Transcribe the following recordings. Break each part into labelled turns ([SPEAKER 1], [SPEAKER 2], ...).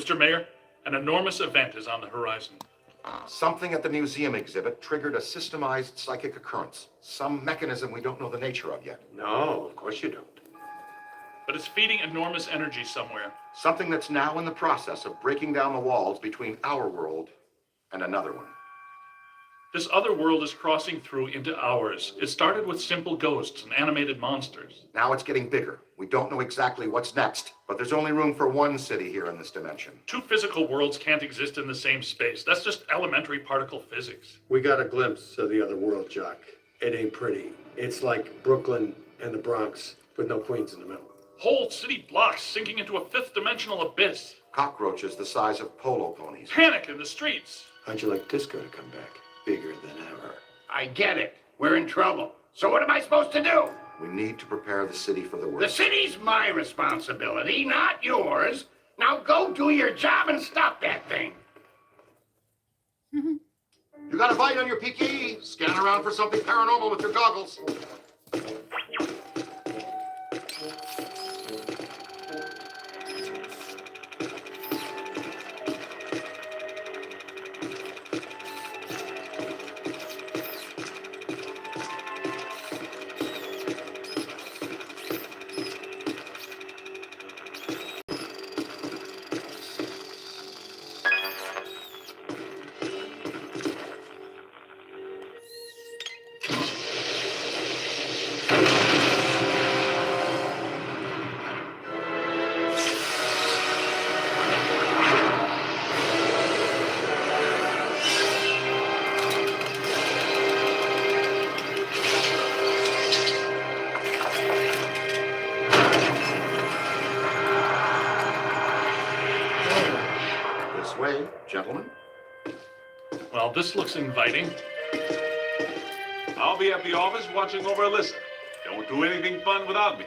[SPEAKER 1] Mr. Mayor, an enormous event is on the horizon.
[SPEAKER 2] Something at the museum exhibit triggered a systemized psychic occurrence. Some mechanism we don't know the nature of yet.
[SPEAKER 3] No, of course you don't.
[SPEAKER 1] But it's feeding enormous energy somewhere.
[SPEAKER 2] Something that's now in the process of breaking down the walls between our world and another one.
[SPEAKER 1] This other world is crossing through into ours. It started with simple ghosts and animated monsters.
[SPEAKER 2] Now it's getting bigger. We don't know exactly what's next, but there's only room for one city here in this dimension.
[SPEAKER 1] Two physical worlds can't exist in the same space. That's just elementary particle physics.
[SPEAKER 3] We got a glimpse of the other world, Jock. It ain't pretty. It's like Brooklyn and the Bronx with no queens in the middle.
[SPEAKER 1] Whole city blocks sinking into a fifth dimensional abyss.
[SPEAKER 2] Cockroaches the size of polo ponies.
[SPEAKER 1] Panic in the streets.
[SPEAKER 3] How'd you like disco to come back? Bigger than ever.
[SPEAKER 4] I get it. We're in trouble. So what am I supposed to do?
[SPEAKER 2] We need to prepare the city for the worst.
[SPEAKER 4] The city's my responsibility, not yours. Now go do your job and stop that thing.
[SPEAKER 2] You got a bite on your PKE. Scan around for something paranormal with your goggles. Way, gentlemen.
[SPEAKER 1] Well, this looks inviting.
[SPEAKER 5] I'll be at the office watching over a list. Don't do anything fun without me.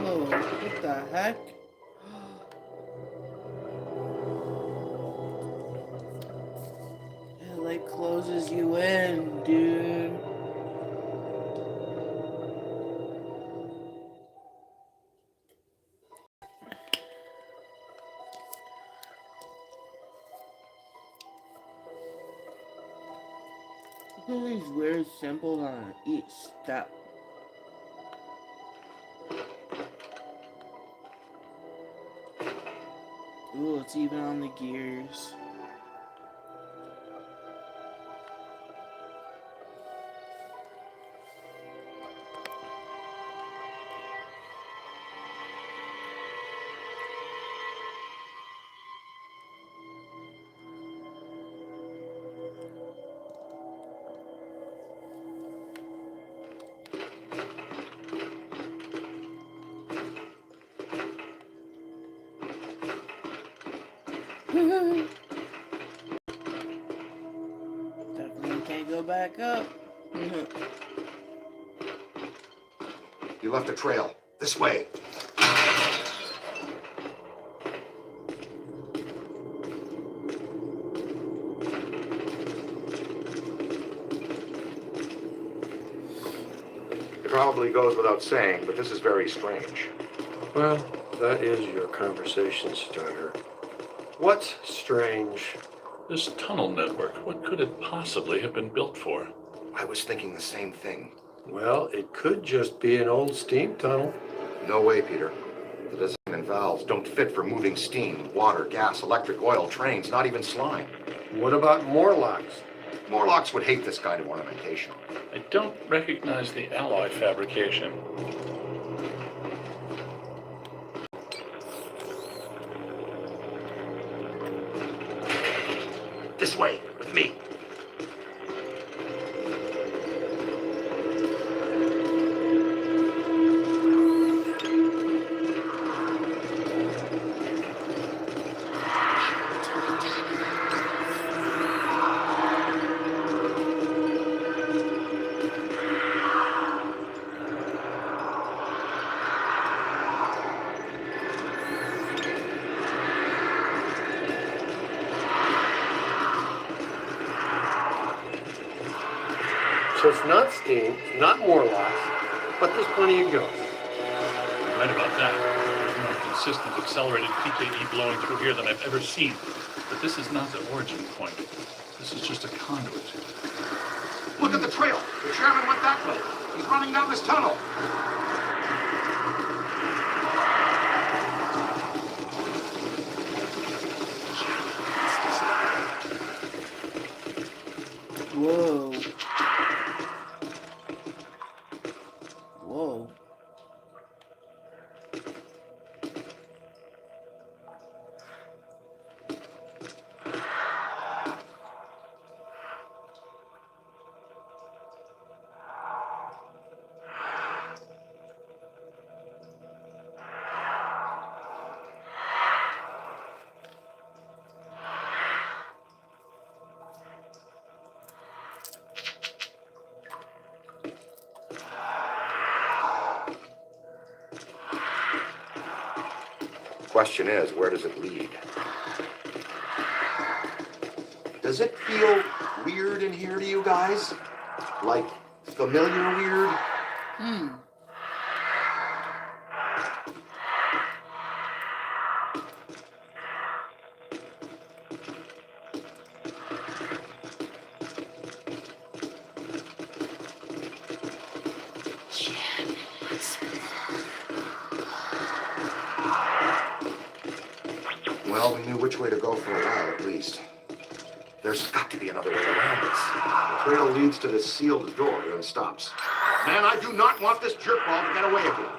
[SPEAKER 6] What the heck? It like closes you in, dude. Look at these weird symbols on each step. Ooh, it's even on the gears. Definitely can't go back up.
[SPEAKER 2] You left a trail. This way. It probably goes without saying, but this is very strange.
[SPEAKER 3] Well, that is your conversation starter. What's strange?
[SPEAKER 1] This tunnel network, what could it possibly have been built for?
[SPEAKER 2] I was thinking the same thing.
[SPEAKER 3] Well, it could just be an old steam tunnel.
[SPEAKER 2] No way, Peter. The design and valves don't fit for moving steam, water, gas, electric, oil, trains, not even slime.
[SPEAKER 3] What about Morlocks?
[SPEAKER 2] Morlocks would hate this kind of ornamentation.
[SPEAKER 1] I don't recognize the alloy fabrication.
[SPEAKER 2] This way, with me.
[SPEAKER 3] So it's not steam, it's not Morlocks, but there's plenty of ghosts.
[SPEAKER 1] You're right about that. There's more consistent accelerated PKE blowing through here than I've ever seen. But this is not the origin point. This is just a conduit.
[SPEAKER 2] Look at the trail. The chairman went that way. He's running down this tunnel.
[SPEAKER 6] Whoa. Whoa.
[SPEAKER 2] Question is, where does it lead? Does it feel weird in here to you guys? Like familiar weird?
[SPEAKER 6] Hmm.
[SPEAKER 2] Well, we knew which way to go for a while, at least. There's got to be another way around this. The trail leads to this sealed door, then stops. Man, I do not want this jerkball to get away again.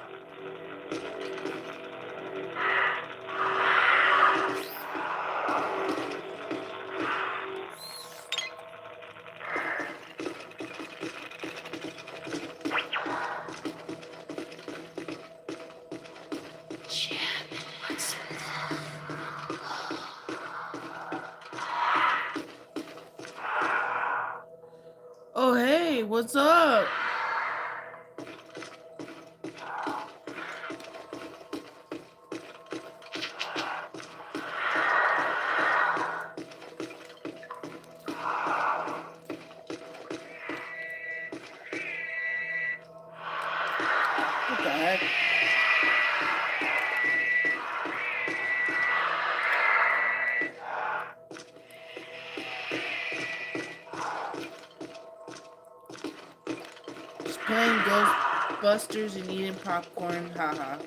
[SPEAKER 6] Oh, hey, what's up? What the heck? Just playing Ghostbusters and eating popcorn, haha.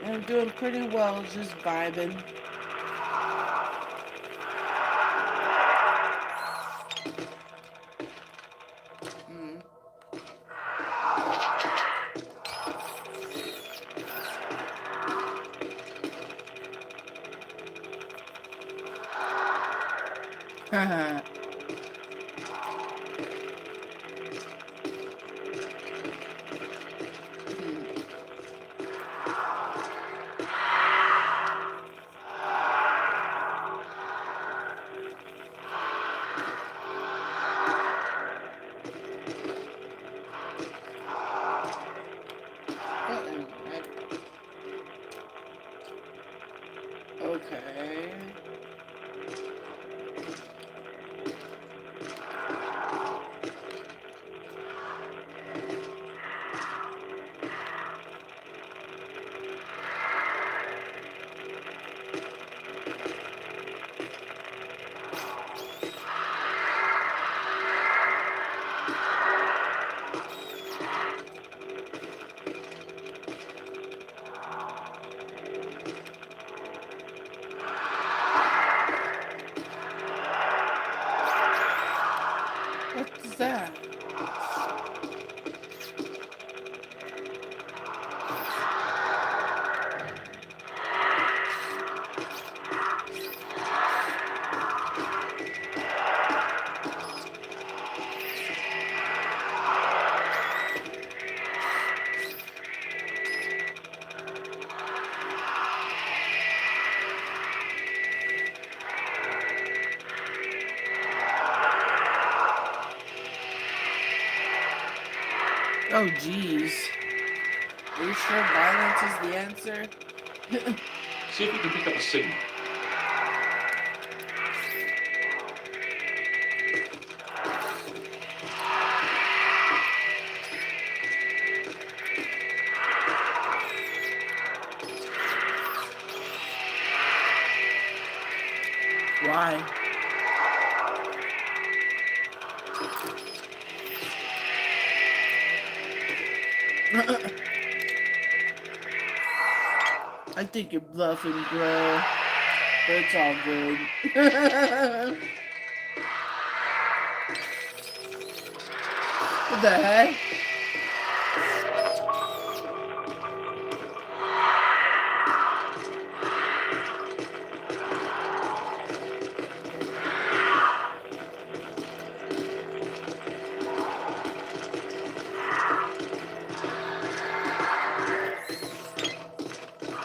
[SPEAKER 6] I'm doing pretty well, just vibing. Haha. What's that? Oh, jeez. Are you sure violence is the answer?
[SPEAKER 1] See if you can pick up a signal.
[SPEAKER 6] Why? I think you're bluffing, bro. But it's all good. What the heck?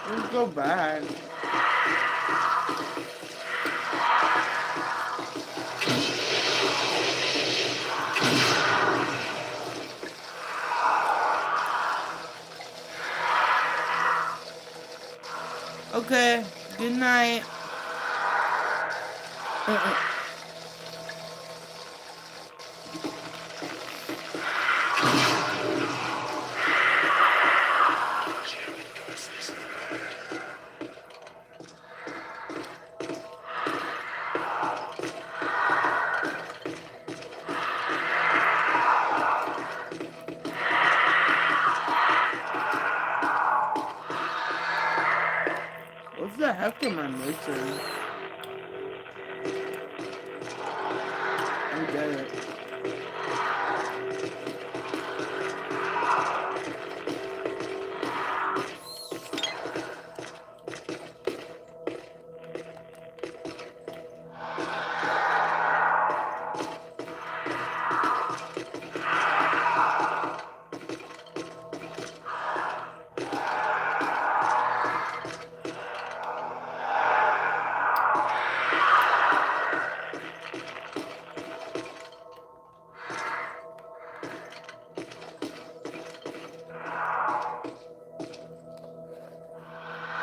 [SPEAKER 6] Let's go back. Okay, good night. What the heck am I missing? I get it.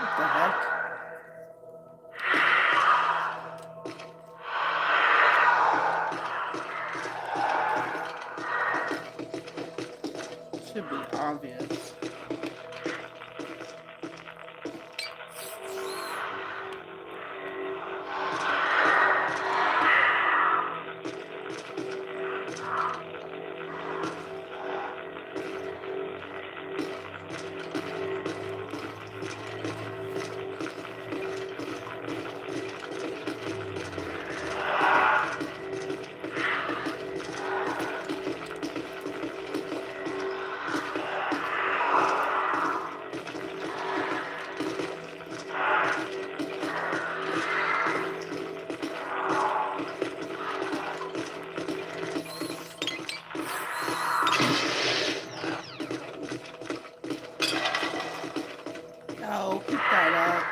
[SPEAKER 6] What the heck? Should be obvious. Oh, pick that up.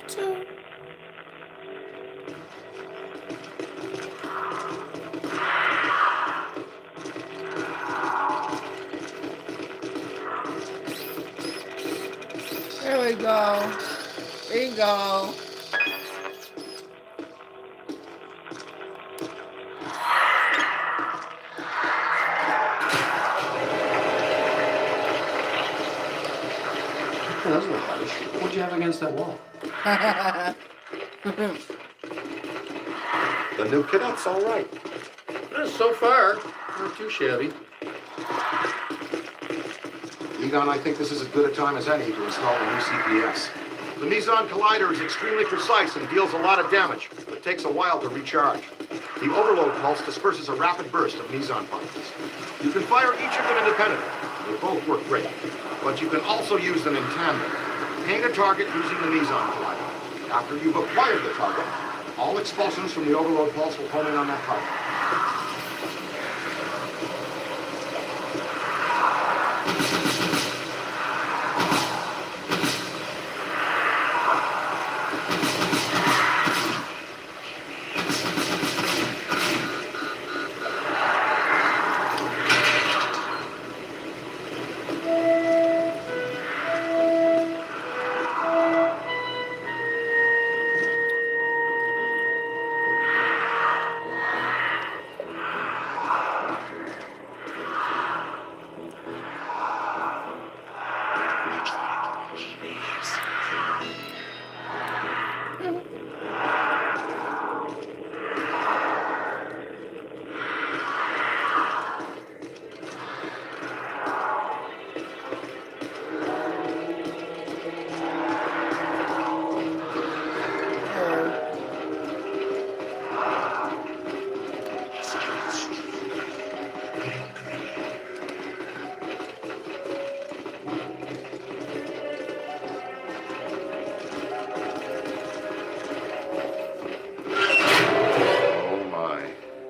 [SPEAKER 6] Two. There we go. Bingo.
[SPEAKER 3] against that wall.
[SPEAKER 2] The new cadet's all right.
[SPEAKER 3] So far, not too shabby.
[SPEAKER 2] Egon, I think this is as good a time as any to install the new CPS. The Meson Collider is extremely precise and deals a lot of damage, but it takes a while to recharge. The overload pulse disperses a rapid burst of Meson particles. You can fire each of them independently. They both work great. But you can also use them in tandem. Paint a target using the Meson Collider. After you've acquired the target, all expulsions from the overload pulse will home in on that target.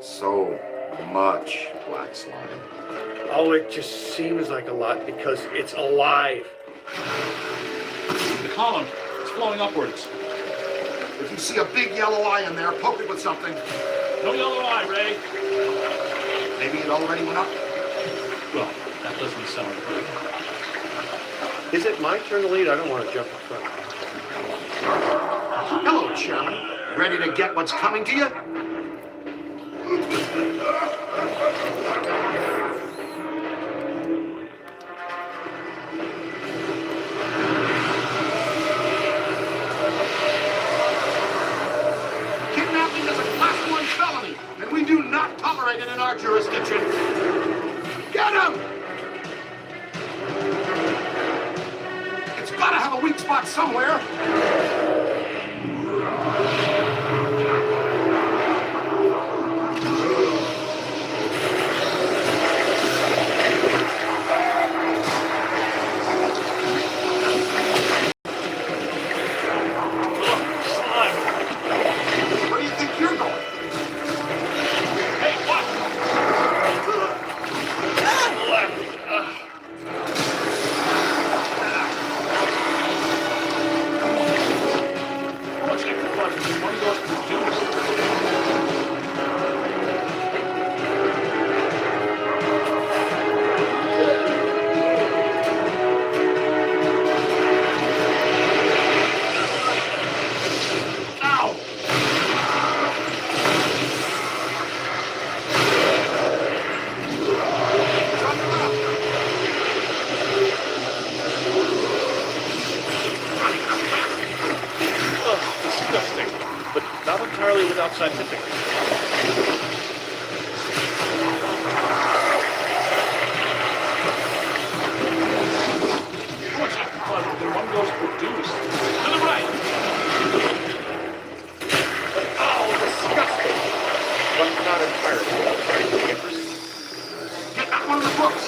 [SPEAKER 2] So much black slime.
[SPEAKER 3] Oh, it just seems like a lot because it's alive.
[SPEAKER 1] The column, it's flowing upwards.
[SPEAKER 2] If you see a big yellow eye in there, poke it with something.
[SPEAKER 1] No yellow eye, Ray.
[SPEAKER 2] Maybe it already went up.
[SPEAKER 1] Well, that doesn't sound good.
[SPEAKER 3] Is it my turn to lead? I don't want to jump in front.
[SPEAKER 2] Hello, Chairman. Ready to get what's coming to you? Kidnapping is a Class 1 felony, and we do not tolerate it in our jurisdiction. Get him! It's gotta have a weak spot somewhere.
[SPEAKER 1] Without scientific. What's that fun when one goes produced? To the right!
[SPEAKER 3] Oh, disgusting! But not entirely.
[SPEAKER 2] Get that one of the books.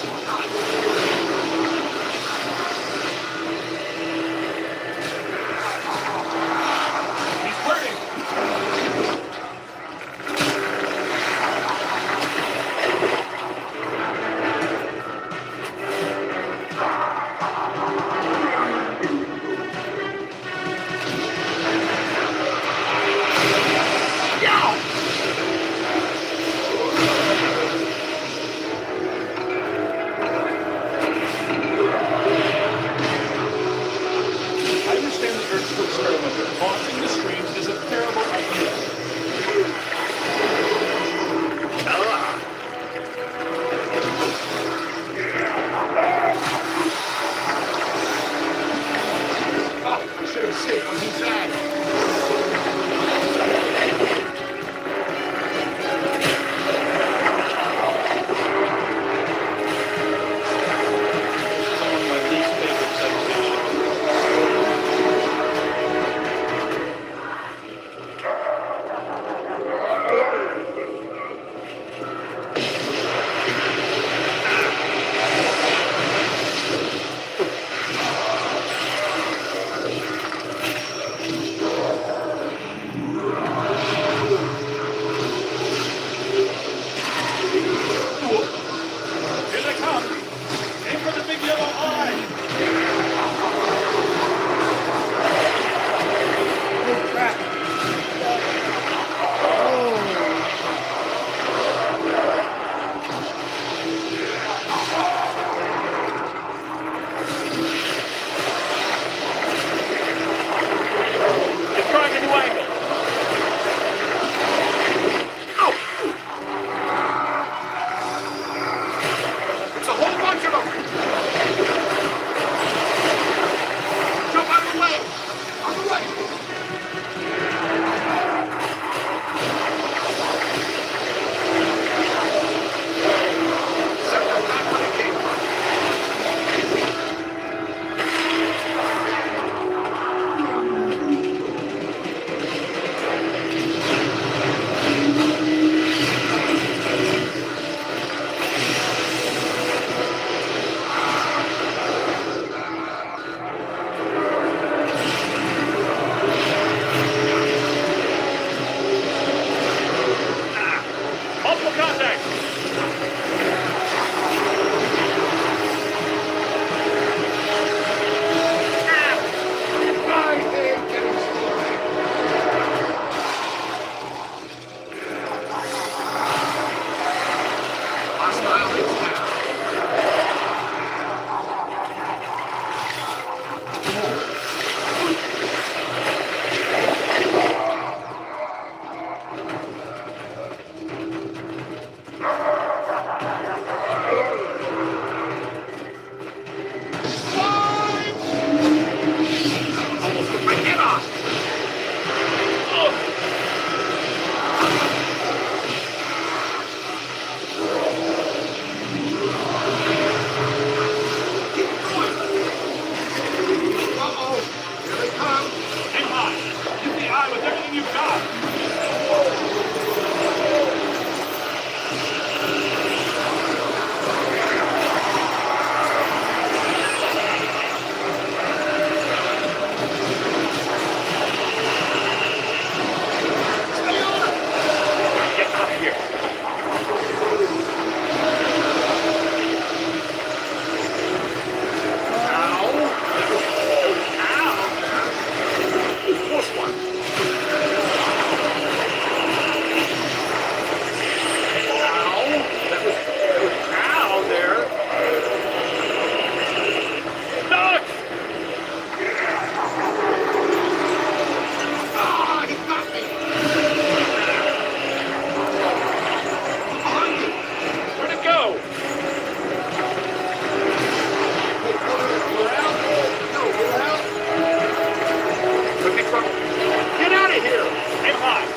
[SPEAKER 1] of here! Aim high!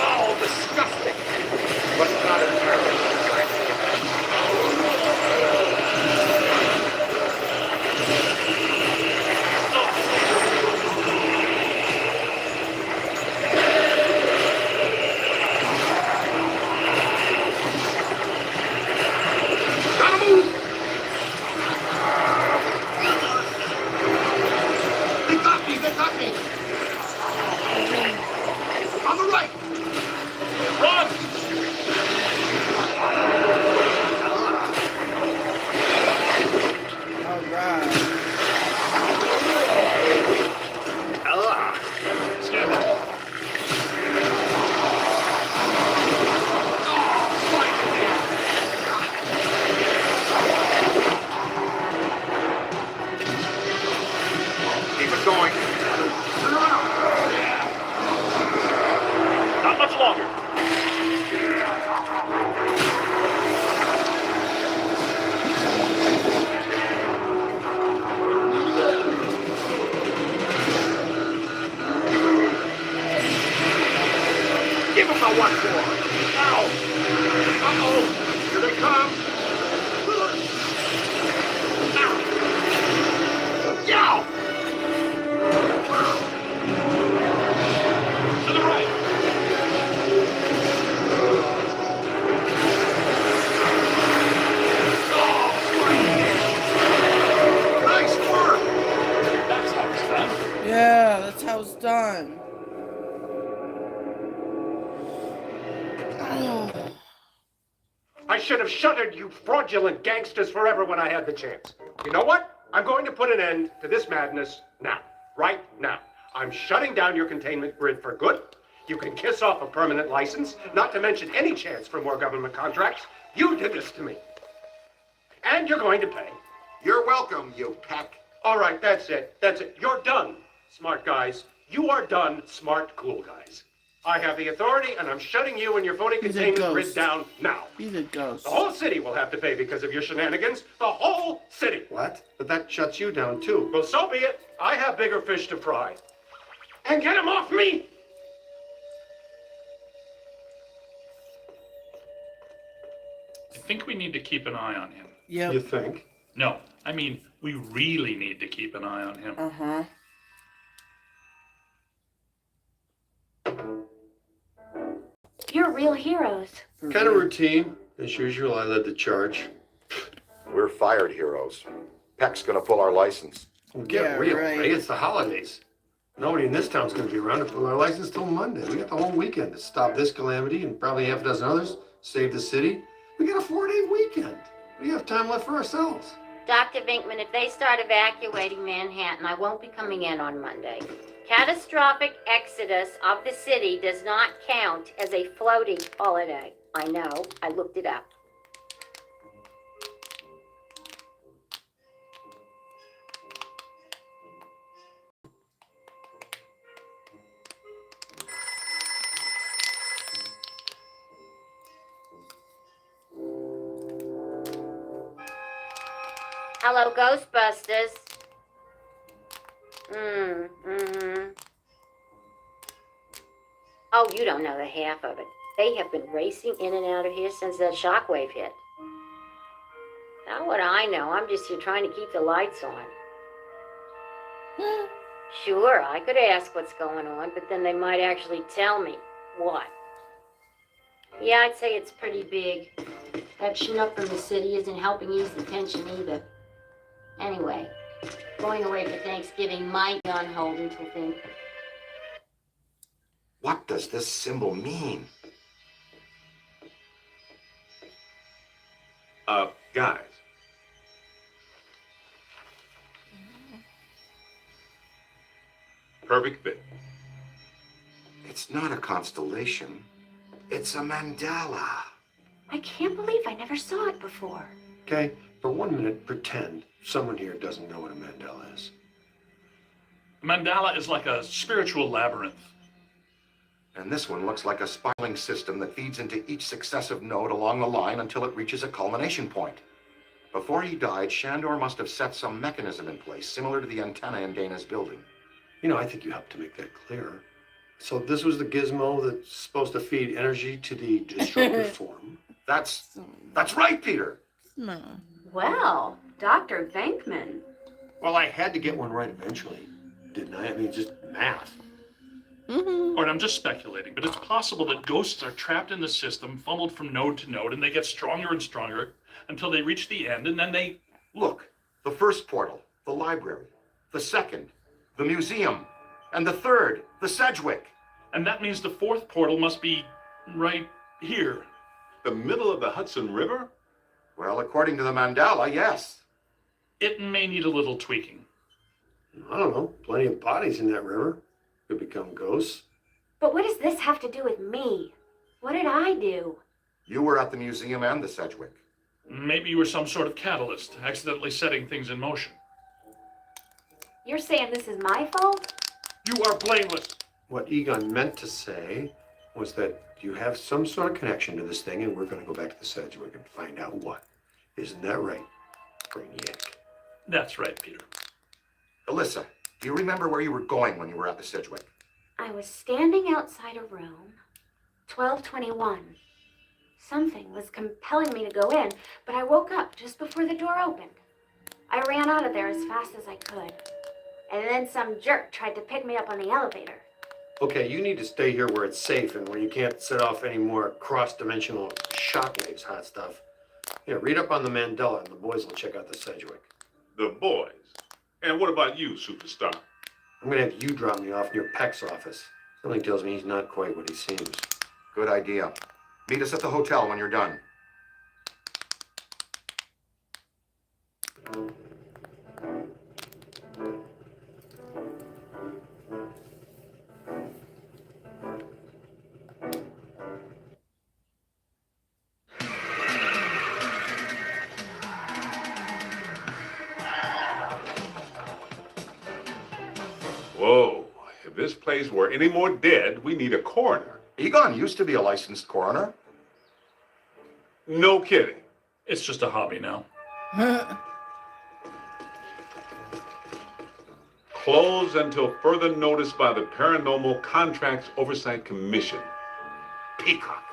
[SPEAKER 2] Oh, disgusting. But not entirely. Gotta move! They got me! They got me! On the right!
[SPEAKER 1] Run!
[SPEAKER 6] All right.
[SPEAKER 1] Stand there.
[SPEAKER 2] Keep it going.
[SPEAKER 1] Not much longer.
[SPEAKER 2] Give him the what for. Ow! Uh-oh! Here they come! Ow! Yow!
[SPEAKER 1] To the right.
[SPEAKER 2] Nice work!
[SPEAKER 1] That's how it's done.
[SPEAKER 6] Yeah, that's how it's done. Oh,
[SPEAKER 3] I should have shuttered you fraudulent gangsters forever when I had the chance. You know what? I'm going to put an end to this madness now. Right now. I'm shutting down your containment grid for good. You can kiss off a permanent license, not to mention any chance for more government contracts. You did this to me. And you're going to pay.
[SPEAKER 2] You're welcome, you peck.
[SPEAKER 3] All right, that's it. That's it. You're done, smart guys. You are done, smart, cool guys. I have the authority, and I'm shutting you and your phony
[SPEAKER 6] He's a
[SPEAKER 3] containment grid
[SPEAKER 6] ghost.
[SPEAKER 3] down now.
[SPEAKER 6] he's a ghost.
[SPEAKER 3] The whole city will have to pay because of your shenanigans. The whole city. What? But that shuts you down, too. Well, so be it. I have bigger fish to fry. And get him off me!
[SPEAKER 1] I think we need to keep an eye on him.
[SPEAKER 6] Yep.
[SPEAKER 3] You think?
[SPEAKER 1] No, I mean, we really need to keep an eye on him.
[SPEAKER 6] Uh-huh.
[SPEAKER 7] You're real heroes.
[SPEAKER 3] Kind of routine. As usual, I led the charge.
[SPEAKER 2] We're fired heroes. Peck's gonna pull our license.
[SPEAKER 3] Well, get
[SPEAKER 6] Yeah,
[SPEAKER 3] real,
[SPEAKER 6] right.
[SPEAKER 3] Ray. It's the holidays. Nobody in this town's going to be around to pull our license till Monday. We got the whole weekend to stop this calamity and probably half a dozen others, save the city. We got a 4-day weekend. We have time left for ourselves.
[SPEAKER 7] Dr. Vinkman, if they start evacuating Manhattan, I won't be coming in on Monday. Catastrophic exodus of the city does not count as a floating holiday. I know. I looked it up. Hello, Ghostbusters. Oh, you don't know the half of it. They have been racing in and out of here since that shockwave hit. Not what I know. I'm just here trying to keep the lights on. Sure, I could ask what's going on, but then they might actually tell me what. Yeah, I'd say it's pretty big. That schnook from the city isn't helping ease the tension either. Anyway, going away for Thanksgiving might be on hold until then.
[SPEAKER 2] What does this symbol mean?
[SPEAKER 5] Guys. Perfect fit.
[SPEAKER 2] It's not a constellation. It's a mandala.
[SPEAKER 7] I can't believe I never saw it before.
[SPEAKER 3] Okay, for 1 minute, pretend someone here doesn't know what a mandala is.
[SPEAKER 1] The mandala is like a spiritual labyrinth.
[SPEAKER 2] And this one looks like a spiraling system that feeds into each successive node along the line until it reaches a culmination point. Before he died, Shandor must have set some mechanism in place, similar to the antenna in Dana's building.
[SPEAKER 8] You know, I think you helped to make that clear. So this was the gizmo that's supposed to feed energy to the disruptor form.
[SPEAKER 2] That's right, Peter.
[SPEAKER 6] No.
[SPEAKER 9] Well, Dr. Venkman.
[SPEAKER 8] Well, I had to get one right eventually, didn't I? I mean, just math.
[SPEAKER 6] Mm-hmm.
[SPEAKER 1] Or I'm just speculating, but it's possible that ghosts are trapped in the system, fumbled from node to node, and they get stronger and stronger until they reach the end, and then they...
[SPEAKER 2] Look, the first portal, the library. The second, the museum. And the third, the Sedgwick.
[SPEAKER 1] And that means the fourth portal must be right here.
[SPEAKER 5] The middle of the Hudson River?
[SPEAKER 2] Well, according to the mandala, yes.
[SPEAKER 1] It may need a little tweaking.
[SPEAKER 8] I don't know. Plenty of bodies in that river could become ghosts.
[SPEAKER 9] But what does this have to do with me? What did I do?
[SPEAKER 2] You were at the museum and the Sedgwick.
[SPEAKER 1] Maybe you were some sort of catalyst, accidentally setting things in motion.
[SPEAKER 9] You're saying this is my fault?
[SPEAKER 3] You are blameless.
[SPEAKER 8] What Egon meant to say was that you have some sort of connection to this thing, and we're going to go back to the Sedgwick and find out what. Isn't that right, Brainiac?
[SPEAKER 1] That's right, Peter.
[SPEAKER 2] Alyssa, do you remember where you were going when you were at the Sedgwick?
[SPEAKER 9] I was standing outside a room, 1221. Something was compelling me to go in, but I woke up just before the door opened. I ran out of there as fast as I could. And then some jerk tried to pick me up on the elevator.
[SPEAKER 8] Okay, you need to stay here where it's safe and where you can't set off any more cross-dimensional shockwaves, hot stuff. Yeah, read up on the Mandela, and the boys will check out the Sedgwick.
[SPEAKER 5] The boys. And what about you, superstar?
[SPEAKER 8] I'm going to have you drop me off near Peck's office. Something tells me he's not quite what he seems.
[SPEAKER 2] Good idea. Meet us at the hotel when you're done.
[SPEAKER 5] Whoa. If this place were any more dead, we need a coroner.
[SPEAKER 2] Egon used to be a licensed coroner.
[SPEAKER 5] No kidding.
[SPEAKER 1] It's just a hobby now.
[SPEAKER 5] Closed until further notice by the Paranormal Contracts Oversight Commission.
[SPEAKER 2] Peacock.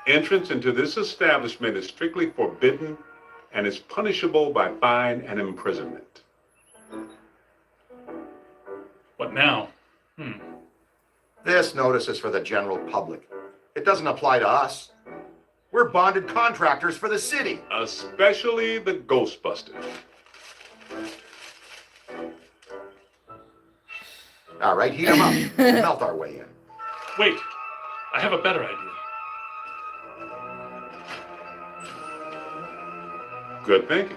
[SPEAKER 5] Entrance into this establishment is strictly forbidden and is punishable by fine and imprisonment.
[SPEAKER 1] What now?
[SPEAKER 2] This notice is for the general public. It doesn't apply to us. We're bonded contractors for the city.
[SPEAKER 5] Especially the Ghostbusters.
[SPEAKER 2] All right, heat 'em up. Melt our way in.
[SPEAKER 1] Wait, I have a better idea.
[SPEAKER 5] Good thinking.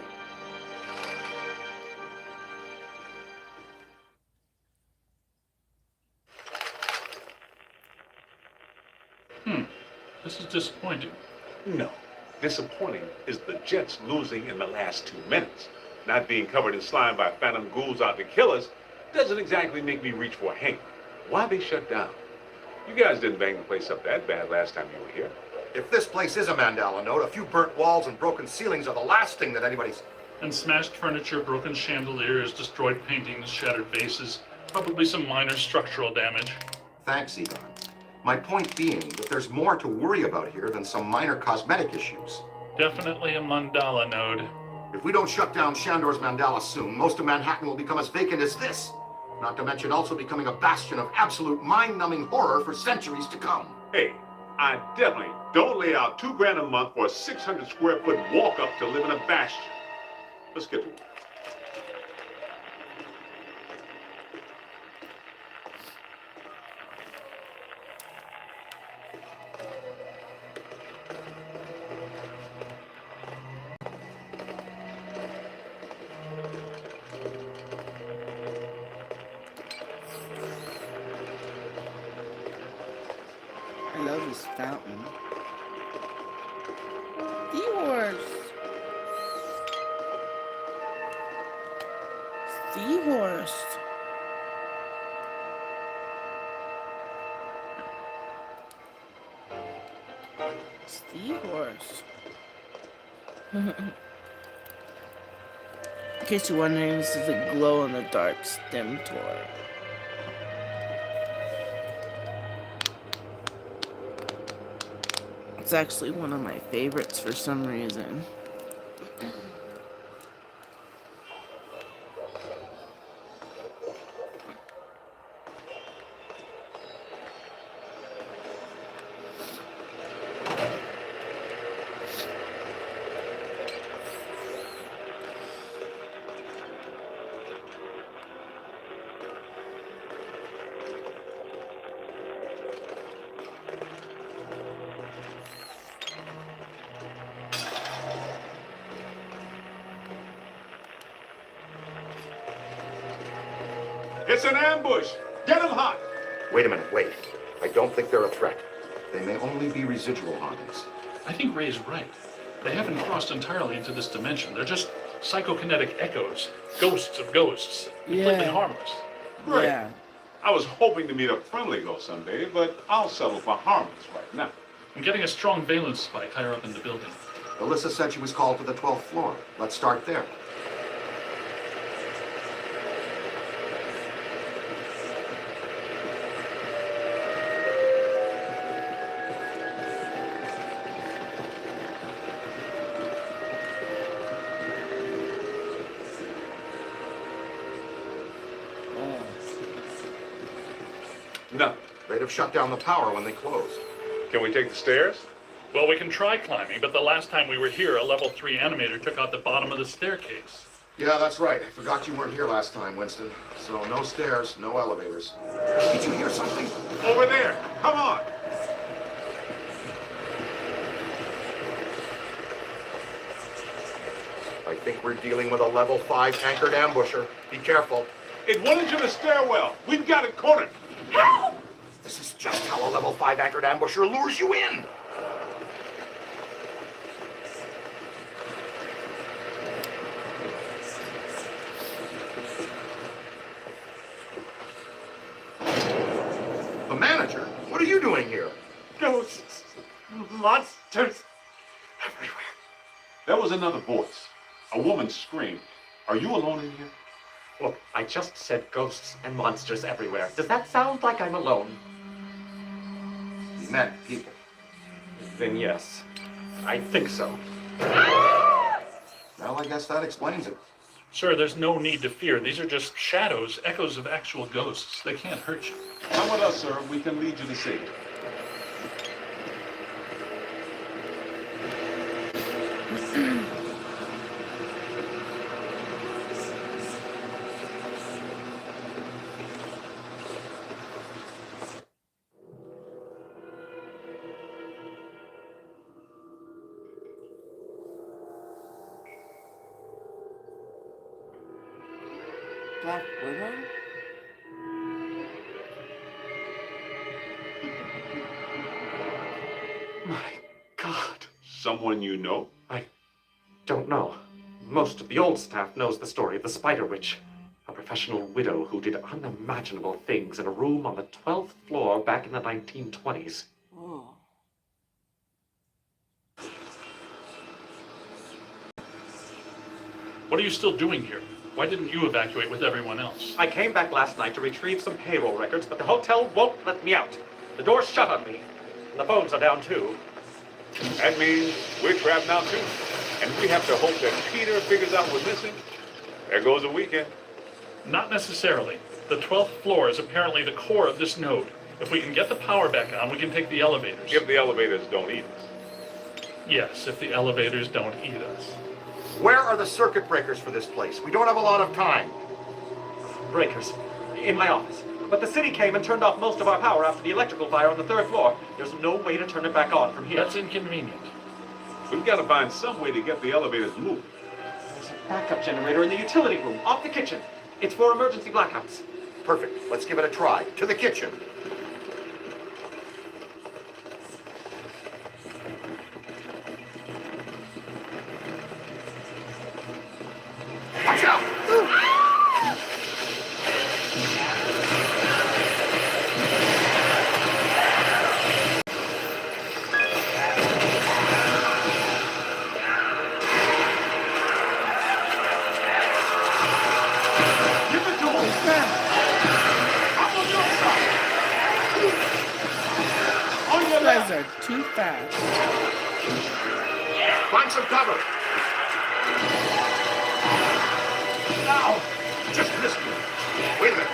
[SPEAKER 1] This is disappointing.
[SPEAKER 5] No. Disappointing is the Jets losing in the last 2 minutes. Not being covered in slime by phantom ghouls out to kill us doesn't exactly make me reach for a hank. Why they shut down? You guys didn't bang the place up that bad last time you were here.
[SPEAKER 2] If this place is a Mandala node, a few burnt walls and broken ceilings are the last thing that anybody's...
[SPEAKER 1] And smashed furniture, broken chandeliers, destroyed paintings, shattered vases, probably some minor structural damage.
[SPEAKER 2] Thanks, Egon. My point being that there's more to worry about here than some minor cosmetic issues.
[SPEAKER 1] Definitely a mandala node.
[SPEAKER 2] If we don't shut down Shandor's Mandala soon, most of Manhattan will become as vacant as this. Not to mention also becoming a bastion of absolute mind-numbing horror for centuries to come.
[SPEAKER 5] Hey, I definitely don't lay out $2,000 a month for a 600 square foot walk up to live in a bastion. Let's get to it.
[SPEAKER 6] I love this fountain. Seahorse. Seahorse. Seahorse. case you're wondering, this is a glow-in-the-dark stem toy. It's actually one of my favorites for some reason.
[SPEAKER 5] It's an ambush. Get them hot.
[SPEAKER 2] Wait a minute, wait. I don't think they're a threat. They may only be residual hauntings.
[SPEAKER 1] I think Ray's right. They haven't crossed entirely into this dimension. They're just psychokinetic echoes, ghosts of ghosts, completely
[SPEAKER 6] Yeah.
[SPEAKER 1] harmless.
[SPEAKER 5] Great.
[SPEAKER 6] Yeah.
[SPEAKER 5] I was hoping to meet a friendly ghost someday, but I'll settle for harmless right now.
[SPEAKER 1] I'm getting a strong valence spike higher up in the building.
[SPEAKER 2] Alyssa said she was called to the 12th floor. Let's start there.
[SPEAKER 5] Nothing.
[SPEAKER 2] They'd have shut down the power when they closed.
[SPEAKER 5] Can we take the stairs?
[SPEAKER 1] Well, we can try climbing, but the last time we were here, a level 3 animator took out the bottom of the staircase.
[SPEAKER 2] Yeah, that's right. I forgot you weren't here last time, Winston. So no stairs, no elevators. Did you hear something?
[SPEAKER 5] Over there. Come on.
[SPEAKER 2] I think we're dealing with a level 5 anchored ambusher. Be careful.
[SPEAKER 5] It went into the stairwell. We've got it cornered.
[SPEAKER 2] This is just how a level 5 anchored ambusher lures you in. The manager? What are you doing here?
[SPEAKER 3] Ghosts, monsters, everywhere.
[SPEAKER 5] That was another voice. A woman screamed. Are you alone in here?
[SPEAKER 3] Look, I just said ghosts and monsters everywhere. Does that sound like I'm alone?
[SPEAKER 2] He meant people.
[SPEAKER 3] Then yes, I think so.
[SPEAKER 2] Well, I guess that explains it.
[SPEAKER 1] Sir, there's no need to fear. These are just shadows, echoes of actual ghosts. They can't hurt you.
[SPEAKER 5] Come with us, sir. We can lead you to safety.
[SPEAKER 6] Black Widow?
[SPEAKER 3] My God.
[SPEAKER 5] Someone you know?
[SPEAKER 3] I don't know. Most of the old staff knows the story of the Spider Witch, a professional widow who did unimaginable things in a room on the 12th floor back in the 1920s.
[SPEAKER 6] Oh.
[SPEAKER 1] What are you still doing here? Why didn't you evacuate with everyone else?
[SPEAKER 3] I came back last night to retrieve some payroll records, but the hotel won't let me out. The door's shut on me, and the phones are down too.
[SPEAKER 5] That means we're trapped now, too. And we have to hope that Peter figures out what's missing. There goes a weekend.
[SPEAKER 1] Not necessarily. The 12th floor is apparently the core of this node. If we can get the power back on, we can take the elevators.
[SPEAKER 5] If the elevators don't eat us.
[SPEAKER 1] Yes, if the elevators don't eat us.
[SPEAKER 2] Where are the circuit breakers for this place? We don't have a lot of time.
[SPEAKER 3] Breakers. In my office. But the city came and turned off most of our power after the electrical fire on the 3rd floor. There's no way to turn it back on from here.
[SPEAKER 1] That's inconvenient.
[SPEAKER 5] We've got to find some way to get the elevators moving.
[SPEAKER 3] There's a backup generator in the utility room, off the kitchen. It's for emergency blackouts.
[SPEAKER 2] Perfect. Let's give it a try. To the kitchen. Watch out!
[SPEAKER 6] You guys are too fast.
[SPEAKER 2] Find some cover. Now, just missed me. Wait a minute.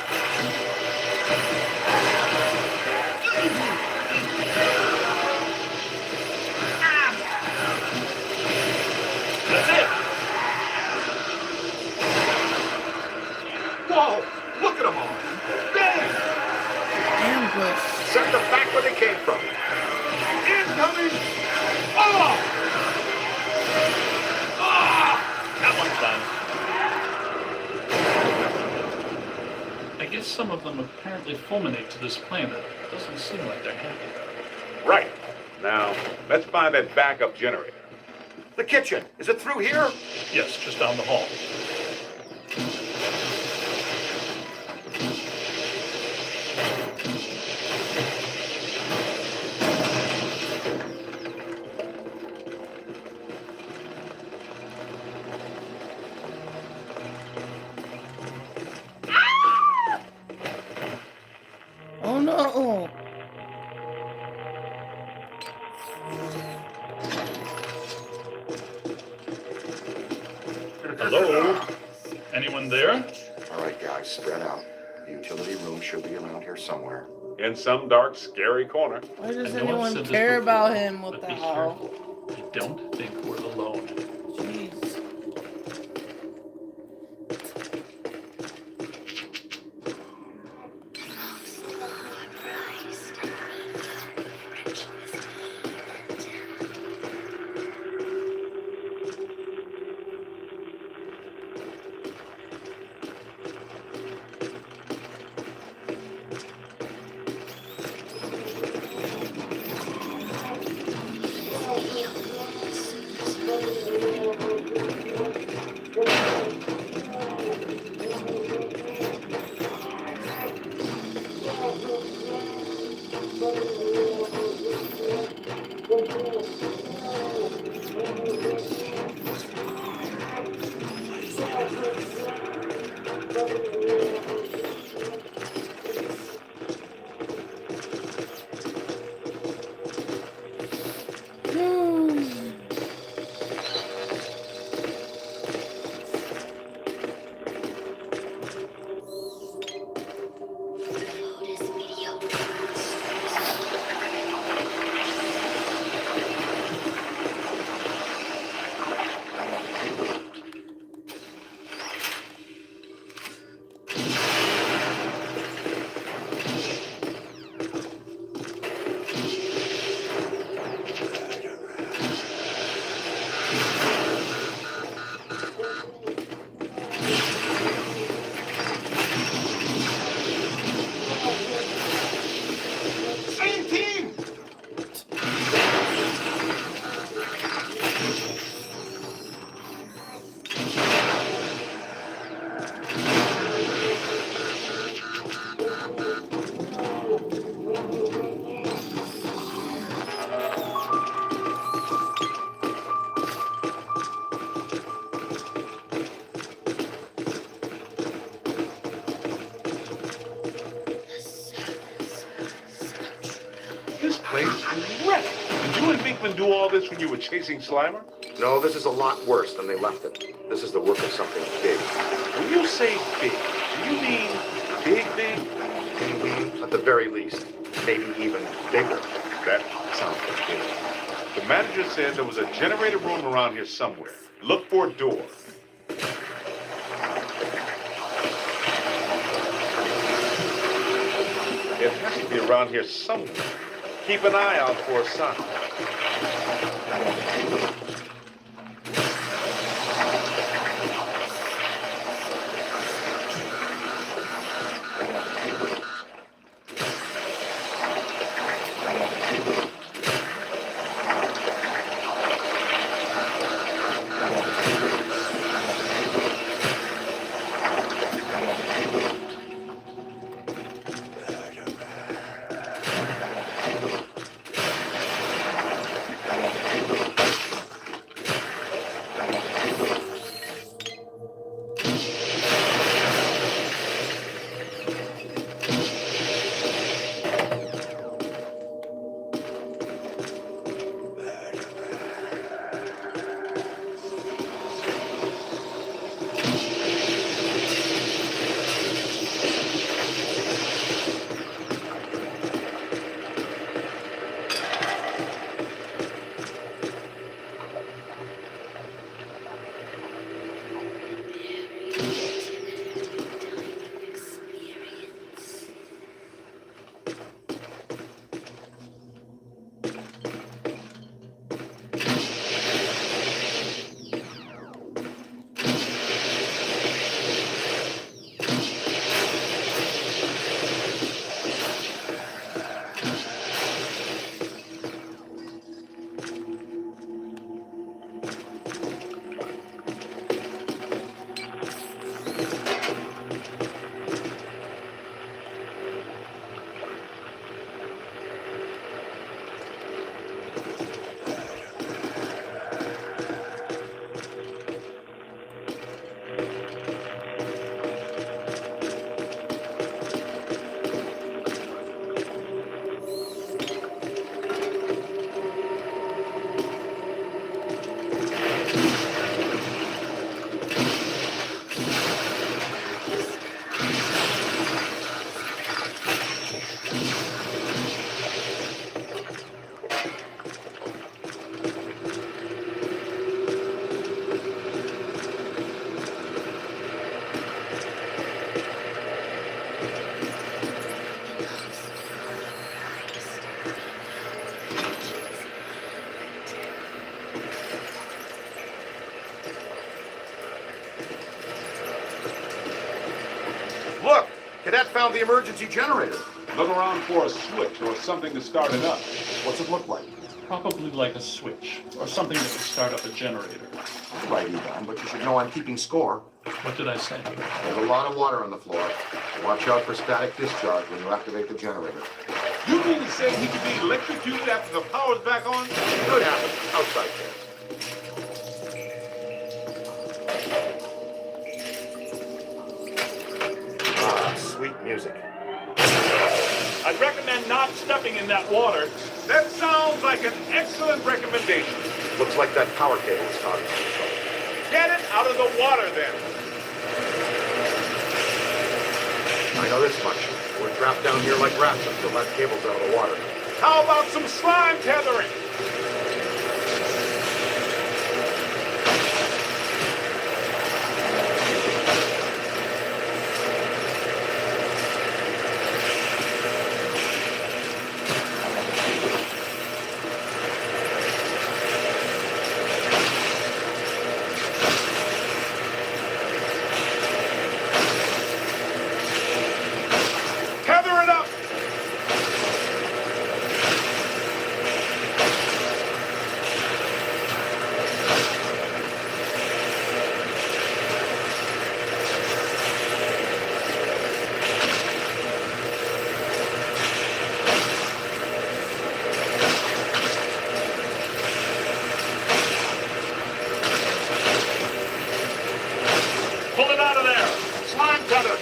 [SPEAKER 1] That's it.
[SPEAKER 2] Whoa! Look at them all. Bang!
[SPEAKER 6] Ambush.
[SPEAKER 2] Send them back where they came from. Incoming! Oh!
[SPEAKER 1] That one's done. I guess some of them apparently fulminate to this planet. Doesn't seem like they're happy.
[SPEAKER 5] Right. Now, let's find that backup generator.
[SPEAKER 2] The kitchen. Is it through here?
[SPEAKER 1] Yes, just down the hall.
[SPEAKER 6] Oh no!
[SPEAKER 1] Hello? Anyone there?
[SPEAKER 2] All right, guys, spread out. The utility room should be around here somewhere.
[SPEAKER 5] In some dark, scary corner.
[SPEAKER 6] Why does
[SPEAKER 1] I know I've
[SPEAKER 6] anyone
[SPEAKER 1] said this
[SPEAKER 6] care
[SPEAKER 1] before,
[SPEAKER 6] about him? What
[SPEAKER 1] but
[SPEAKER 6] the
[SPEAKER 1] be
[SPEAKER 6] hell?
[SPEAKER 1] careful. I don't think we're alone.
[SPEAKER 6] Jeez.
[SPEAKER 5] This place is wrecked. Did you and Binkman do all this when you were chasing Slimer?
[SPEAKER 2] No, this is a lot worse than they left it. This is the work of something big.
[SPEAKER 5] When you say big, do you mean big, big?
[SPEAKER 2] At the very least, maybe even bigger.
[SPEAKER 5] That sounds good. The manager said there was a generator room around here somewhere. Look for a door. It has to be around here somewhere. Keep an eye out for a sign.
[SPEAKER 2] Look, Cadet found the emergency generator.
[SPEAKER 5] Look around for a switch or something to start it up.
[SPEAKER 2] What's it look like?
[SPEAKER 1] Probably like a switch, or something that would start up a generator.
[SPEAKER 2] All right, Egon, but you should know I'm keeping score.
[SPEAKER 1] What did I say?
[SPEAKER 2] There's a lot of water on the floor. Watch out for static discharge when you activate the generator.
[SPEAKER 5] You mean to say he could be electrocuted after the power's back on?
[SPEAKER 2] Could happen. Outside chance. Ah, sweet music.
[SPEAKER 1] I'd recommend not stepping in that water.
[SPEAKER 5] That sounds like an excellent recommendation.
[SPEAKER 2] Looks like that power cable is starting.
[SPEAKER 5] Get it out of the water then.
[SPEAKER 2] I know this much. We're trapped down here like rats until that cable's out of the water.
[SPEAKER 5] How about some slime tethering? Tether it up!
[SPEAKER 1] Pull it out of there!
[SPEAKER 2] Slime tether!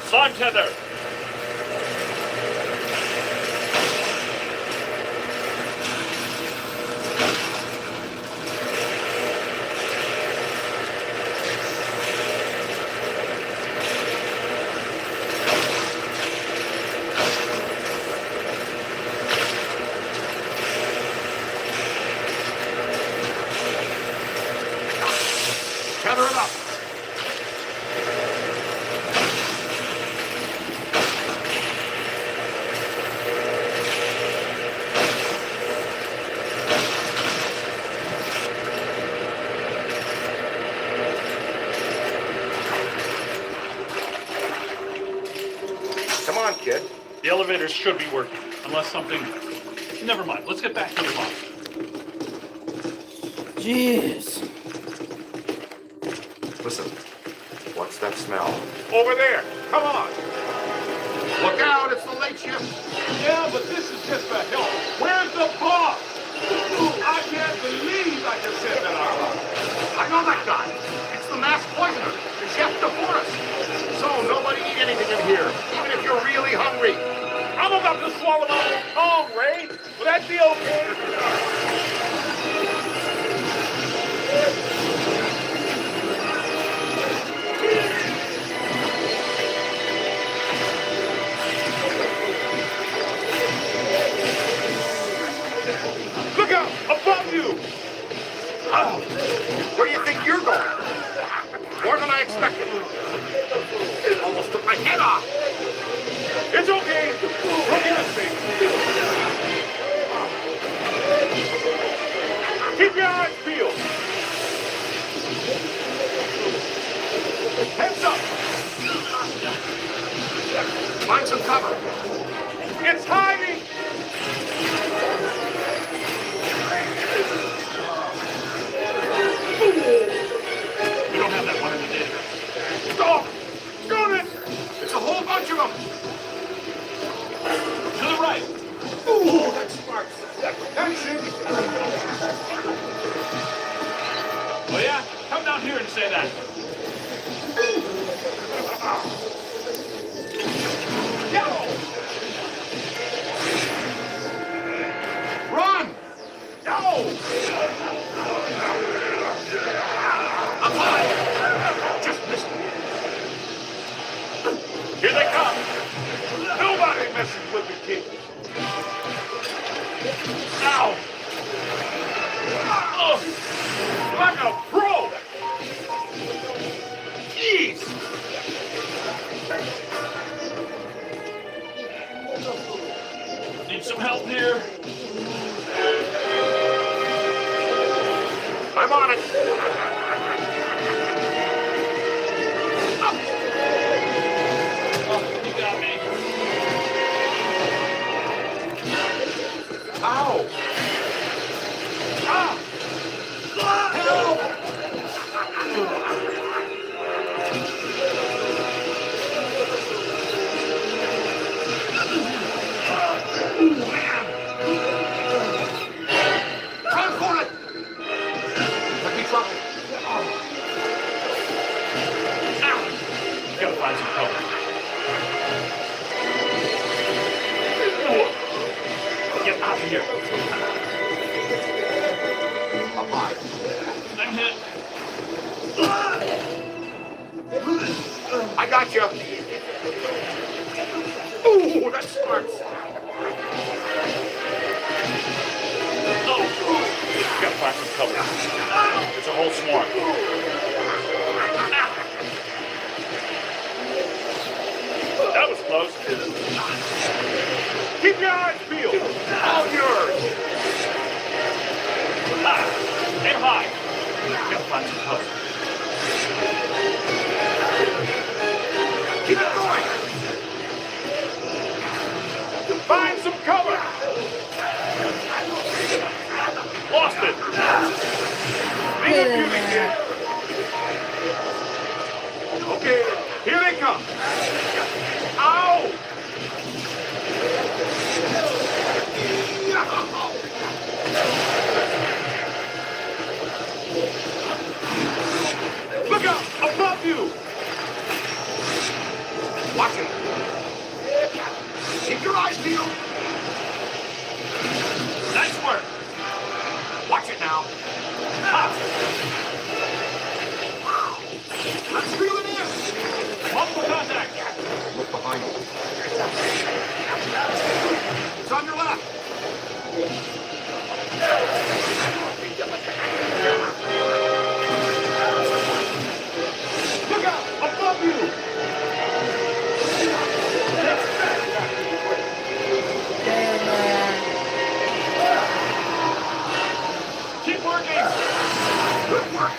[SPEAKER 1] Slime tether!
[SPEAKER 2] Tether it up! Come on, kid.
[SPEAKER 1] The elevators should be working, unless something... Never mind, let's get back to the box.
[SPEAKER 6] Jeez.
[SPEAKER 2] Listen, what's that smell?
[SPEAKER 5] Over there! Come on!
[SPEAKER 2] Look out, it's the late shift!
[SPEAKER 5] Yeah, but this is just for help. Where's the boss? I can't believe I just said that out loud.
[SPEAKER 2] I know that guy. It's the masked poisoner, the chef de forest. So nobody eat anything in here, even if you're really hungry. I'm a
[SPEAKER 5] about to swallow my own tongue, Ray. Will that be okay? Look out! Above you!
[SPEAKER 2] Oh, where do you think you're going? More than I expected. Almost took my head off.
[SPEAKER 5] It's okay. Look at this thing. Keep your eyes peeled. Heads up.
[SPEAKER 2] Find some cover.
[SPEAKER 5] It's hiding.
[SPEAKER 1] We don't have that one in the database.
[SPEAKER 2] Stop! Got it! It's a whole bunch of them.
[SPEAKER 1] To the right.
[SPEAKER 2] Ooh, that's smart. Action!
[SPEAKER 1] Oh yeah? Come down here and say that.
[SPEAKER 2] Run!
[SPEAKER 5] No!
[SPEAKER 2] Up high! Just missed me.
[SPEAKER 5] Here they come. Nobody messes with the kid. Ow! Oh, like a pro! Jeez!
[SPEAKER 1] Need some help here?
[SPEAKER 2] I'm on it.
[SPEAKER 1] Oh, you got me.
[SPEAKER 2] Ow!
[SPEAKER 5] Ah!
[SPEAKER 2] Run for it! Let me try.
[SPEAKER 1] Gotta find some cover. Get out of here.
[SPEAKER 2] Up high.
[SPEAKER 1] I'm hit.
[SPEAKER 2] I got you. Ooh, that's smart.
[SPEAKER 1] Oh, gotta find some cover. It's a whole swarm. That was close.
[SPEAKER 5] Keep your eyes peeled.
[SPEAKER 2] All yours.
[SPEAKER 1] Aim high. Gotta find some cover.
[SPEAKER 2] Keep it going.
[SPEAKER 5] Find some cover.
[SPEAKER 1] Lost it.
[SPEAKER 6] Get in there.
[SPEAKER 5] Okay, here they come. Ow! Look out! Above you!
[SPEAKER 2] Watch it. Keep your eyes peeled.
[SPEAKER 1] Nice work.
[SPEAKER 2] Watch it now. Let's reel it in.
[SPEAKER 1] Multiple contact.
[SPEAKER 2] Look behind you. It's on your left.
[SPEAKER 5] Look out! Above you!
[SPEAKER 6] Get in there.
[SPEAKER 5] Keep working!
[SPEAKER 2] Good work.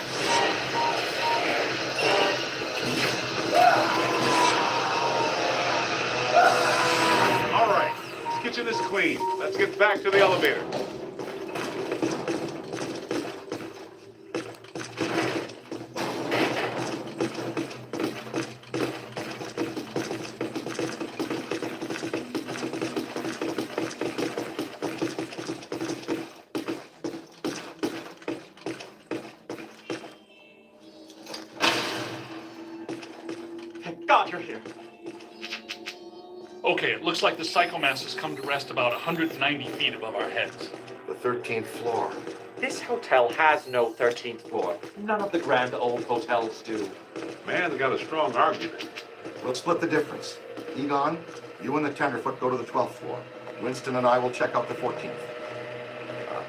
[SPEAKER 5] All right, this kitchen is clean. Let's get back to the elevator.
[SPEAKER 3] Thank God you're here.
[SPEAKER 1] Okay, it looks like the psychomass has come to rest about 190 feet above our heads.
[SPEAKER 2] The 13th floor.
[SPEAKER 10] This hotel has no 13th floor. None of the grand old hotels do.
[SPEAKER 5] Man's got a strong argument.
[SPEAKER 2] We'll split the difference. Egon, you and the tenderfoot go to the 12th floor. Winston and I will check out the 14th.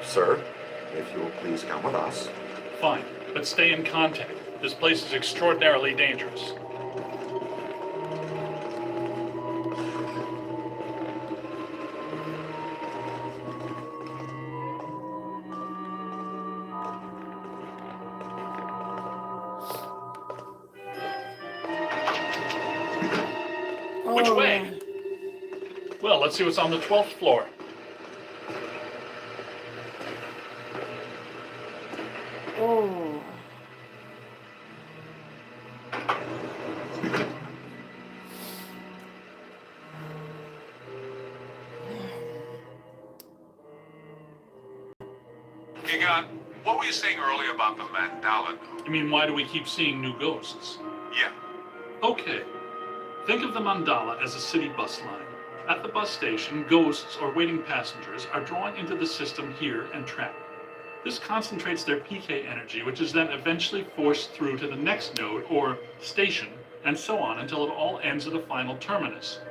[SPEAKER 2] Sir, if you will please come with us.
[SPEAKER 1] Fine, but stay in contact. This place is extraordinarily dangerous. Which way? Well, let's see what's on the 12th floor.
[SPEAKER 6] Oh.
[SPEAKER 5] Egon, what were you saying earlier about the mandala?
[SPEAKER 1] You mean, why do we keep seeing new ghosts?
[SPEAKER 5] Yeah.
[SPEAKER 1] Okay. Think of the mandala as a city bus line. At the bus station, ghosts or waiting passengers are drawn into the system here and trapped. This concentrates their PK energy, which is then eventually forced through to the next node or station, and so on until it all ends at a final terminus.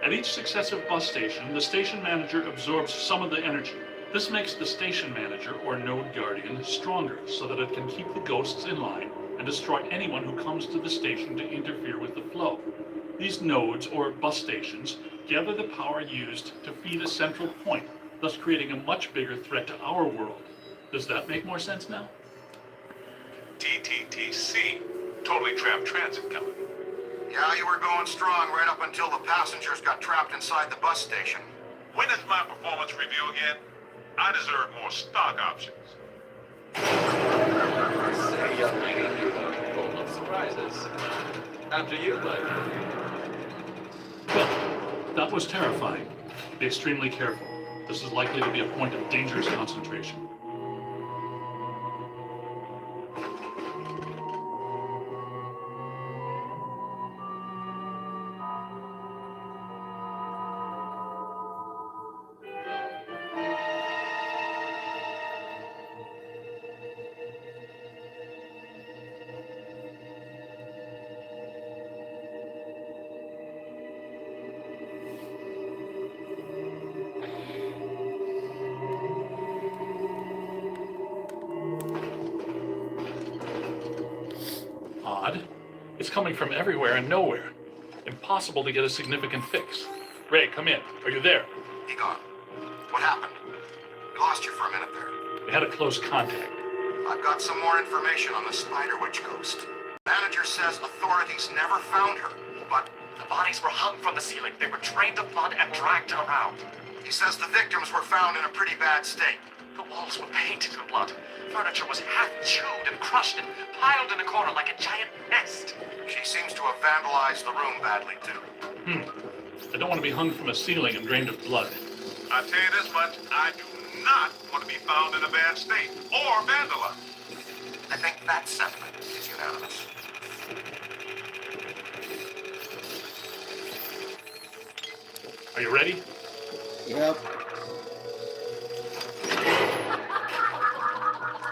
[SPEAKER 1] At each successive bus station, the station manager absorbs some of the energy. This makes the station manager or node guardian stronger so that it can keep the ghosts in line and destroy anyone who comes to the station to interfere with the flow. These nodes or bus stations gather the power used to feed a central point, thus creating a much bigger threat to our world. Does that make more sense now?
[SPEAKER 5] TTTC, Totally Trapped Transit Company.
[SPEAKER 2] Yeah, you were going strong right up until the passengers got trapped inside the bus station.
[SPEAKER 5] When is my performance review again? I deserve more stock options.
[SPEAKER 10] Say, young lady, full of surprises. After you, like.
[SPEAKER 1] Well, that was terrifying. Be extremely careful. This is likely to be a point of dangerous concentration. Odd. It's coming from everywhere and nowhere. Impossible to get a significant fix. Ray, come in. Are you there?
[SPEAKER 2] Egon, what happened? We lost you for a minute there.
[SPEAKER 1] We had a close contact.
[SPEAKER 2] I've got some more information on the Spider Witch ghost. Manager says authorities never found her, but
[SPEAKER 10] The bodies were hung from the ceiling. They were drained of blood and dragged around.
[SPEAKER 2] he says the victims were found in a pretty bad state.
[SPEAKER 10] The walls were painted in blood. Furniture was half chewed and crushed and piled in a corner like a giant nest.
[SPEAKER 2] She seems to have vandalized the room badly, too.
[SPEAKER 1] I don't want to be hung from a ceiling and drained of blood.
[SPEAKER 5] I tell you this much, I do not want to be found in a bad state or vandalized.
[SPEAKER 2] I think that sentiment is unanimous.
[SPEAKER 1] Are you ready?
[SPEAKER 6] Yep.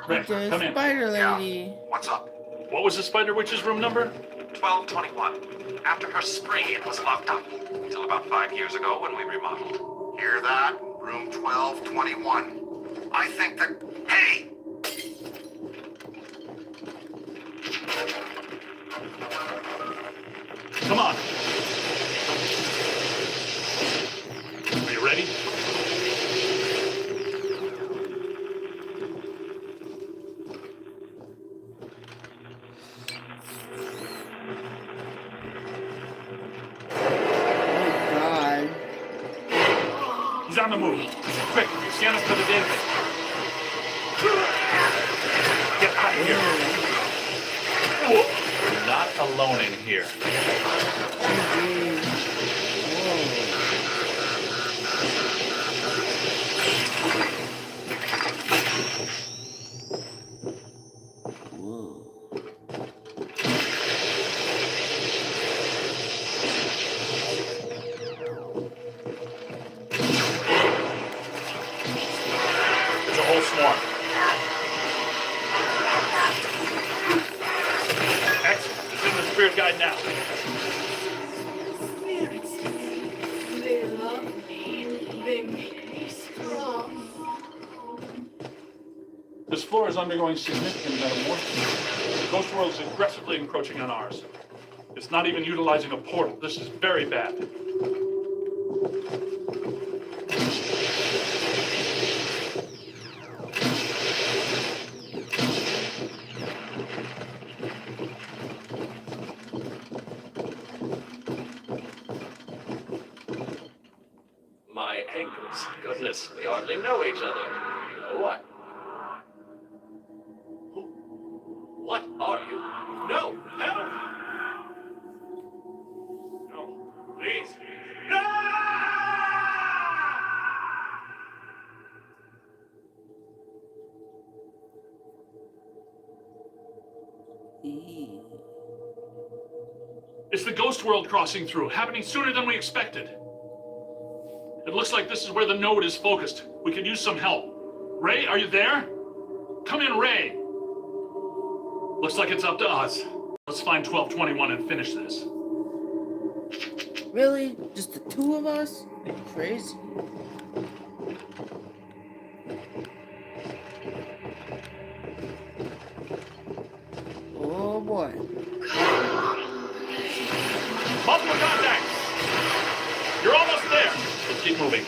[SPEAKER 1] Ray,
[SPEAKER 6] The
[SPEAKER 1] come in.
[SPEAKER 6] spider lady.
[SPEAKER 2] What's up?
[SPEAKER 1] What was the Spider Witch's room number?
[SPEAKER 10] 1221. After her spree, it was locked up. Until about 5 years ago when we remodeled.
[SPEAKER 2] Hear that? Room 1221. I think that... Hey!
[SPEAKER 1] Come on. Are you ready?
[SPEAKER 6] Oh God.
[SPEAKER 1] He's on the move. Quick, scan us to the database. Get out of here. We're not alone in here. more. Excellent. It's in the spirit guide now.
[SPEAKER 11] Spirits, they love me. They make me strong.
[SPEAKER 1] This floor is undergoing significant metamorphosis. The ghost world is aggressively encroaching on ours. It's not even utilizing a portal. This is very bad.
[SPEAKER 10] My ankles. Goodness, we hardly know each other. What? What are you? No! Help! No, please. No!
[SPEAKER 1] It's the ghost world crossing through, happening sooner than we expected. It looks like this is where the node is focused. We could use some help. Ray, are you there? Come in, Ray. Looks like it's up to us. Let's find 1221 and finish this.
[SPEAKER 6] Really? Just the two of us? Are you crazy? Oh boy.
[SPEAKER 1] Multiple contacts! You're almost there. Let's keep moving.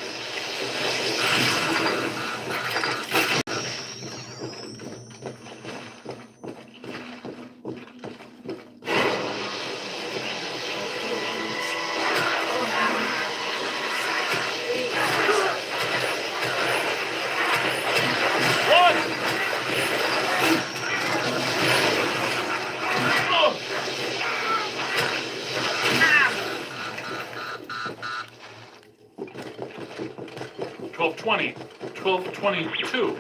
[SPEAKER 1] Run! Oh! 1220, 1222.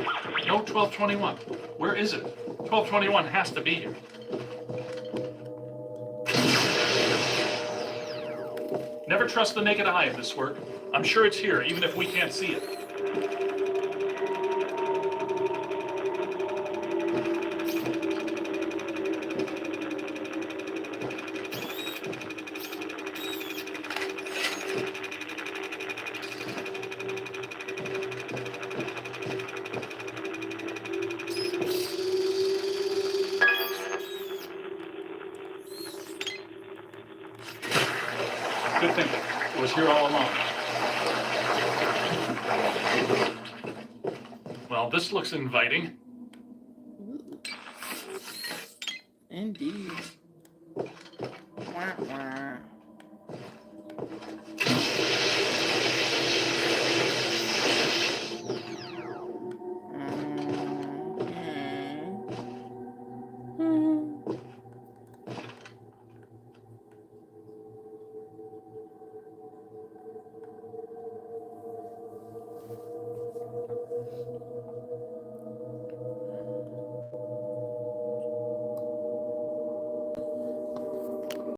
[SPEAKER 1] No 1221. Where is it? 1221 has to be here. Never trust the naked eye of this work. I'm sure it's here, even if we can't see it. Good thinking. It was here all along. Well, this looks inviting.
[SPEAKER 6] Indeed. Wah, wah.